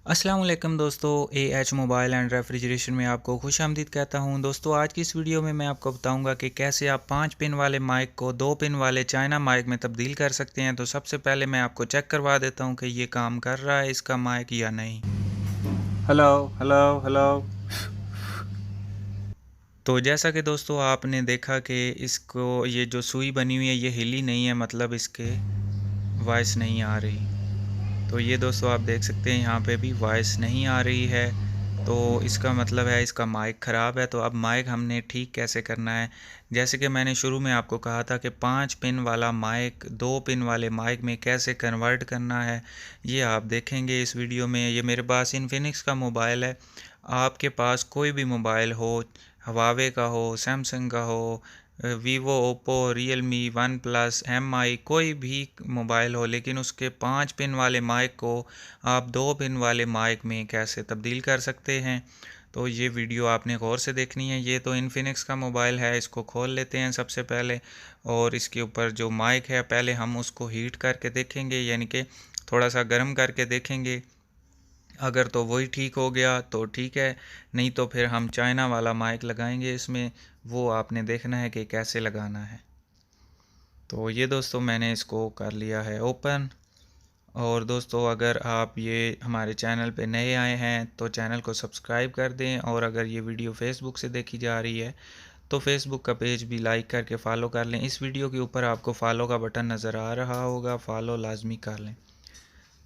अस्सलाम वालेकुम दोस्तों, एएच मोबाइल एंड रेफ्रिजरेशन में आपको खुशामदीद कहता हूं। दोस्तों, आज की इस वीडियो में मैं आपको बताऊंगा कि कैसे आप 5 पिन वाले माइक को 2 पिन वाले चाइना माइक में तब्दील कर सकते हैं। तो सबसे पहले मैं आपको चेक करवा देता हूं कि ये काम कर रहा है इसका माइक या नहीं। Hello hello hello. तो जैसा कि दोस्तों आपने देखा कि इसको ये जो सुई बनी हुई है ये हिली नहीं है, मतलब इसके वॉइस नहीं आ रही। तो ये दोस्तों आप देख सकते हैं यहाँ पे भी वॉइस नहीं आ रही है, तो इसका मतलब है इसका माइक ख़राब है। तो अब माइक हमने ठीक कैसे करना है, जैसे कि मैंने शुरू में आपको कहा था कि 5 पिन वाला माइक 2 पिन वाले माइक में कैसे कन्वर्ट करना है, ये आप देखेंगे इस वीडियो में। ये मेरे पास इन्फिनिक्स का मोबाइल है, आपके पास कोई भी मोबाइल हो, हवावे का हो, सैमसंग का हो, Vivo, Oppo, Realme, OnePlus, M I, कोई भी मोबाइल हो, लेकिन उसके 5 पिन वाले माइक को आप 2 पिन वाले माइक में कैसे तब्दील कर सकते हैं। तो ये वीडियो आपने गौर से देखनी है। ये तो इन्फिनिक्स का मोबाइल है, इसको खोल लेते हैं सबसे पहले, और इसके ऊपर जो माइक है पहले हम उसको हीट करके देखेंगे, यानी कि थोड़ा सा गर्म करके देखेंगे। अगर तो वही ठीक हो गया तो ठीक है, नहीं तो फिर हम चाइना वाला माइक लगाएंगे इसमें, वो आपने देखना है कि कैसे लगाना है। तो ये दोस्तों मैंने इसको कर लिया है ओपन। और दोस्तों अगर आप ये हमारे चैनल पे नए आए हैं तो चैनल को सब्सक्राइब कर दें, और अगर ये वीडियो फेसबुक से देखी जा रही है तो फेसबुक का पेज भी लाइक करके फॉलो कर लें। इस वीडियो के ऊपर आपको फॉलो का बटन नज़र आ रहा होगा, फॉलो लाजमी कर लें।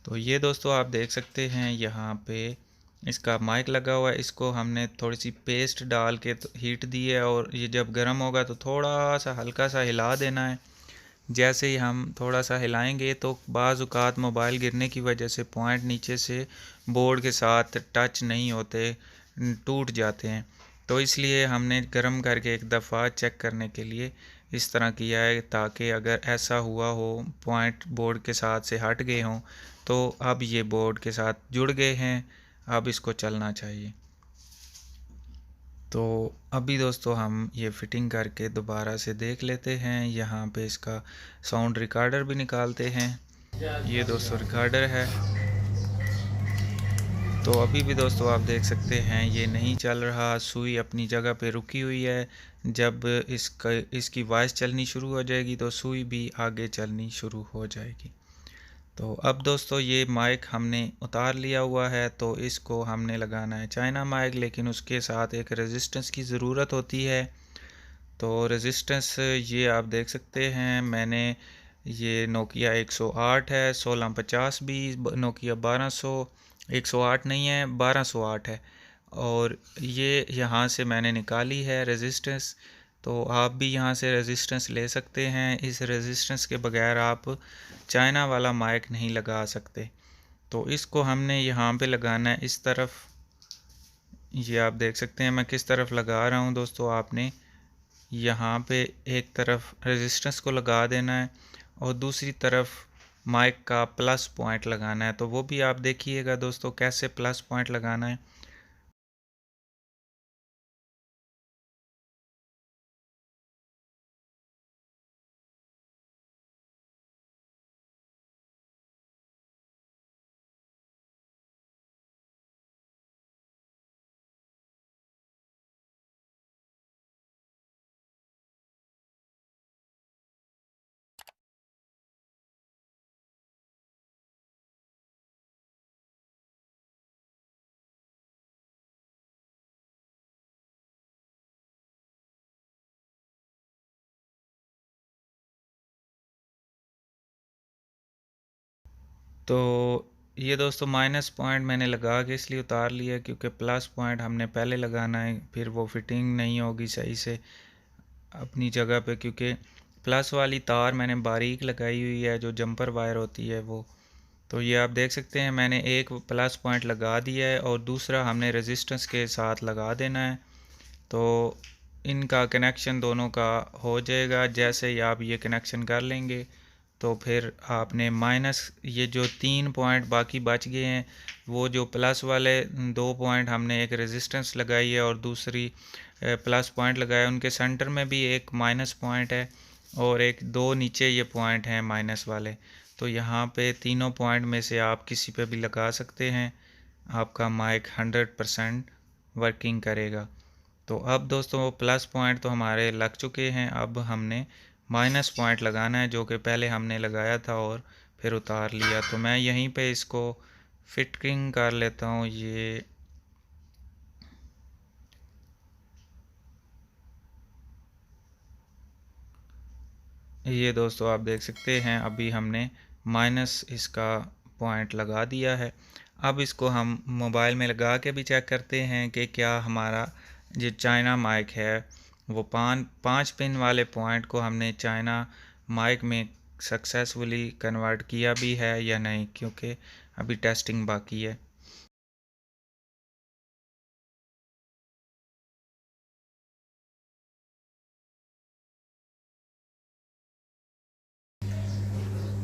तो ये दोस्तों आप देख सकते हैं यहाँ पे इसका माइक लगा हुआ है, इसको हमने थोड़ी सी पेस्ट डाल के हीट दी है, और ये जब गर्म होगा तो थोड़ा सा हल्का सा हिला देना है। जैसे ही हम थोड़ा सा हिलाएंगे तो बाज़ औक़ात मोबाइल गिरने की वजह से पॉइंट नीचे से बोर्ड के साथ टच नहीं होते, टूट जाते हैं। तो इसलिए हमने गर्म करके एक दफ़ा चेक करने के लिए इस तरह किया है, ताकि अगर ऐसा हुआ हो पॉइंट बोर्ड के साथ से हट गए हों तो अब ये बोर्ड के साथ जुड़ गए हैं, अब इसको चलना चाहिए। तो अभी दोस्तों हम ये फ़िटिंग करके दोबारा से देख लेते हैं। यहाँ पे इसका साउंड रिकॉर्डर भी निकालते हैं। ये दोस्तों रिकॉर्डर है। तो अभी भी दोस्तों आप देख सकते हैं ये नहीं चल रहा, सुई अपनी जगह पे रुकी हुई है। जब इसकी वॉइस चलनी शुरू हो जाएगी तो सुई भी आगे चलनी शुरू हो जाएगी। तो अब दोस्तों ये माइक हमने उतार लिया हुआ है, तो इसको हमने लगाना है चाइना माइक, लेकिन उसके साथ एक रेजिस्टेंस की ज़रूरत होती है। तो रेजिस्टेंस ये आप देख सकते हैं, मैंने ये नोकिया 108 है, 1650 भी, नोकिया 1200, 108 नहीं है 1208 है, और ये यहाँ से मैंने निकाली है रेजिस्टेंस। तो आप भी यहाँ से रेजिस्टेंस ले सकते हैं, इस रेजिस्टेंस के बगैर आप चाइना वाला माइक नहीं लगा सकते। तो इसको हमने यहाँ पे लगाना है इस तरफ। ये आप देख सकते हैं मैं किस तरफ लगा रहा हूँ दोस्तों। आपने यहाँ पे एक तरफ रेजिस्टेंस को लगा देना है और दूसरी तरफ माइक का प्लस पॉइंट लगाना है। तो वो भी आप देखिएगा दोस्तों कैसे प्लस पॉइंट लगाना है। तो ये दोस्तों माइनस पॉइंट मैंने लगा के इसलिए उतार लिया क्योंकि प्लस पॉइंट हमने पहले लगाना है, फिर वो फिटिंग नहीं होगी सही से अपनी जगह पे, क्योंकि प्लस वाली तार मैंने बारीक लगाई हुई है जो जंपर वायर होती है वो। तो ये आप देख सकते हैं मैंने एक प्लस पॉइंट लगा दिया है और दूसरा हमने रेजिस्टेंस के साथ लगा देना है। तो इनका कनेक्शन दोनों का हो जाएगा। जैसे ही आप ये कनेक्शन कर लेंगे तो फिर आपने माइनस ये जो 3 पॉइंट बाकी बच गए हैं, वो जो प्लस वाले 2 पॉइंट हमने एक रेजिस्टेंस लगाई है और दूसरी प्लस पॉइंट लगाया, उनके सेंटर में भी एक माइनस पॉइंट है और एक दो नीचे ये पॉइंट हैं माइनस वाले। तो यहाँ पे तीनों पॉइंट में से आप किसी पे भी लगा सकते हैं। आपका माइक 100% वर्किंग करेगा। तो अब दोस्तों प्लस पॉइंट तो हमारे लग चुके हैं, अब हमने माइनस पॉइंट लगाना है जो कि पहले हमने लगाया था और फिर उतार लिया। तो मैं यहीं पे इसको फिटिंग कर लेता हूँ। ये दोस्तों आप देख सकते हैं अभी हमने माइनस इसका पॉइंट लगा दिया है। अब इसको हम मोबाइल में लगा के भी चेक करते हैं कि क्या हमारा जो चाइना माइक है वो 5 पिन वाले पॉइंट को हमने चाइना माइक में सक्सेसफुली कन्वर्ट किया भी है या नहीं, क्योंकि अभी टेस्टिंग बाकी है।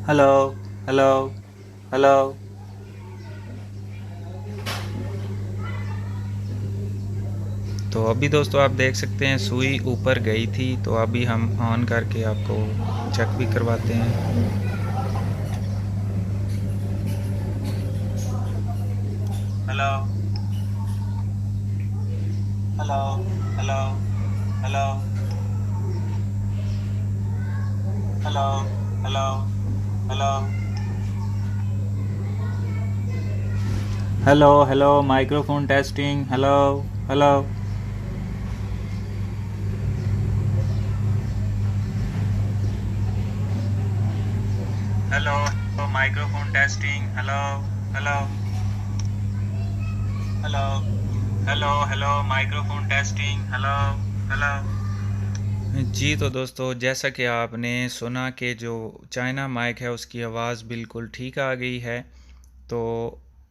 Hello hello hello. तो अभी दोस्तों आप देख सकते हैं सुई ऊपर गई थी, तो अभी हम ऑन करके आपको चेक भी करवाते हैं। Hello hello hello hello hello hello hello hello hello microphone testing. Hello hello hello microphone testing. Hello hello hello hello hello microphone testing. Hello hello. जी तो दोस्तों जैसा कि आपने सुना कि जो चाइना माइक है उसकी आवाज़ बिल्कुल ठीक आ गई है। तो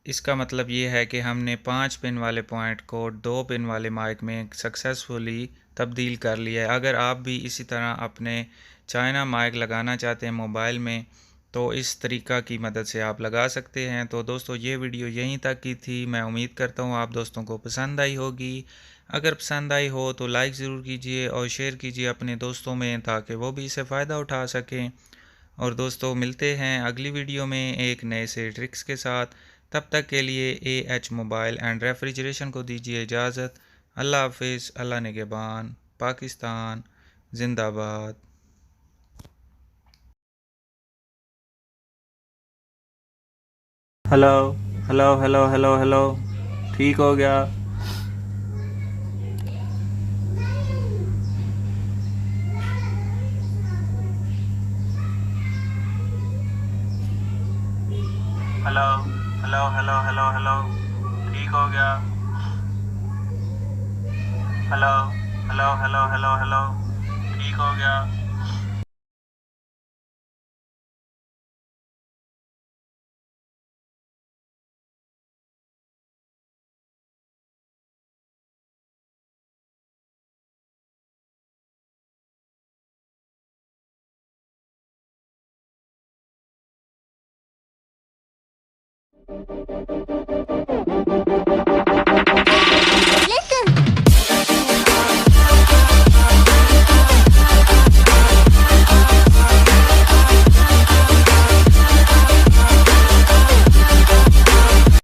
इसका मतलब ये है कि हमने 5 पिन वाले पॉइंट को 2 पिन वाले माइक में सक्सेसफुली तब्दील कर लिया है। अगर आप भी इसी तरह अपने चाइना माइक लगाना चाहते हैं मोबाइल में, तो इस तरीका की मदद से आप लगा सकते हैं। तो दोस्तों ये वीडियो यहीं तक की थी। मैं उम्मीद करता हूँ आप दोस्तों को पसंद आई होगी। अगर पसंद आई हो तो लाइक ज़रूर कीजिए और शेयर कीजिए अपने दोस्तों में, ताकि वो भी इससे फ़ायदा उठा सकें। और दोस्तों मिलते हैं अगली वीडियो में एक नए से ट्रिक्स के साथ। तब तक के लिए AH मोबाइल एंड रेफ्रिजरेशन को दीजिए इजाज़त। अल्लाह हाफिज़, अल्लाह निगहबान, पाकिस्तान जिंदाबाद। Hello hello hello hello hello. ठीक हो गया। Hello hello hello hello hello. ठीक हो गया। Hello hello hello hello hello. ठीक हो गया।